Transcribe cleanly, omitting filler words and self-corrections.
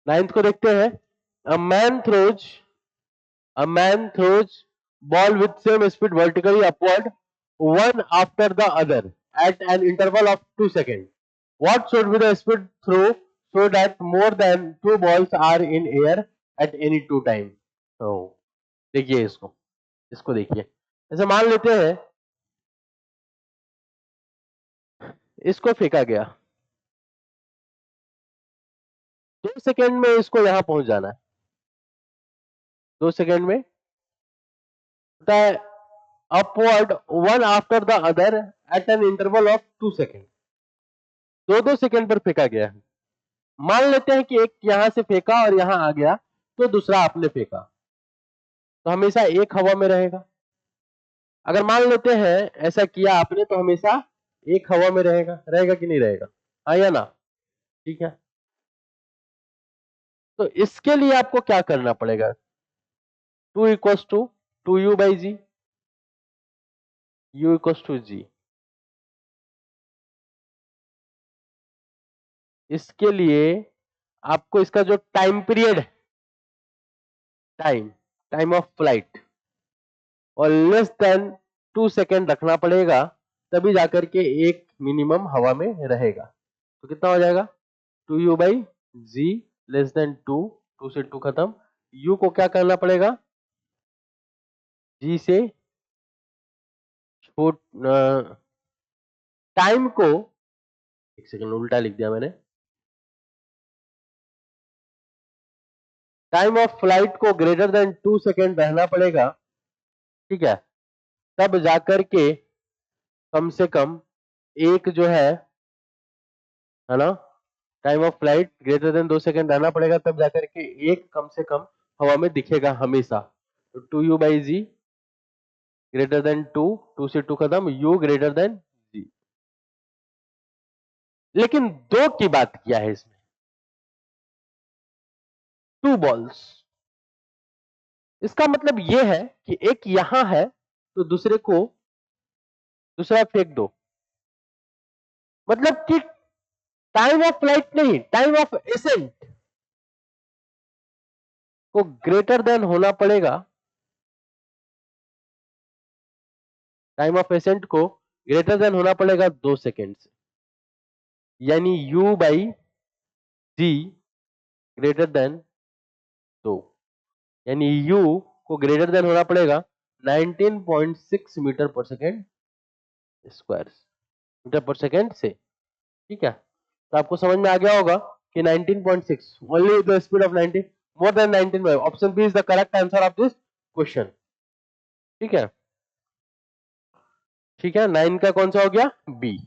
Ninth को देखते हैं। A man throws ball with same speed vertically upward, one after the other, at an interval of 2 seconds. What should be the speed throw so that more than two balls are in air at any two time? तो देखिए इसको देखिए। ऐसे मान लेते हैं इसको फेंका गया, 2 सेकंड में इसको यहां पहुंच जाना है। 2 सेकंड में होता है upward one after the other at an interval of 2 second. 2-2 second पर फेंका गया है। मान लेते हैं कि एक यहां से फेंका और यहां आ गया, तो दूसरा आपने फेंका, तो हमेशा एक हवा में रहेगा। अगर मान लेते हैं ऐसा किया आपने, तो हमेशा एक हवा में रहेगा। रहेगा कि नहीं रहेगा? हाँ या ना? ठीक है, तो इसके लिए आपको क्या करना पड़ेगा? 2 equals to 2u by g, u equals to g. इसके लिए आपको इसका जो टाइम पीरियड है, टाइम ऑफ फ्लाइट, और लेस देन 2 सेकेंड रखना पड़ेगा, तभी जाकर के एक मिनिमम हवा में रहेगा। तो कितना हो जाएगा? 2u by ji less than 2, 2 से 2 खत्म। u को क्या करना पड़ेगा? g से छोट टाइम को, एक सेकंड उल्टा लिख दिया मैंने, टाइम ऑफ फ्लाइट को ग्रेटर देन 2 सेकेंड रहना पड़ेगा, ठीक है, तब जाकर के कम से कम एक जो है ना, time of flight greater than 2 second रहना पड़ेगा, तब जाकर के एक कम से कम हवा में दिखेगा हमेशा। तो 2u by G greater than 2, 2 से 2 खत्म, u ग्रेटर देन जी। लेकिन 2 की बात किया है इसमें, 2 बॉल्स। इसका मतलब यह है कि एक यहां है तो दूसरा फेंक दो, मतलब कि टाइम ऑफ फ्लाइट नहीं, टाइम ऑफ एसेंट को ग्रेटर देन होना पड़ेगा, टाइम ऑफ एसेंट को ग्रेटर देन होना पड़ेगा 2 सेकेंड से, यानी u by G greater than 2, यानी u को ग्रेटर देन होना पड़ेगा 19.6 मीटर पर सेकेंड स्क्वायर, मीटर पर सेकेंड से। ठीक है, तो आपको समझ में आ गया होगा कि 19.6 only the speed of 19 more than 19। Option B is the correct answer of this question. ठीक है, 9 का कौन सा हो गया? बी।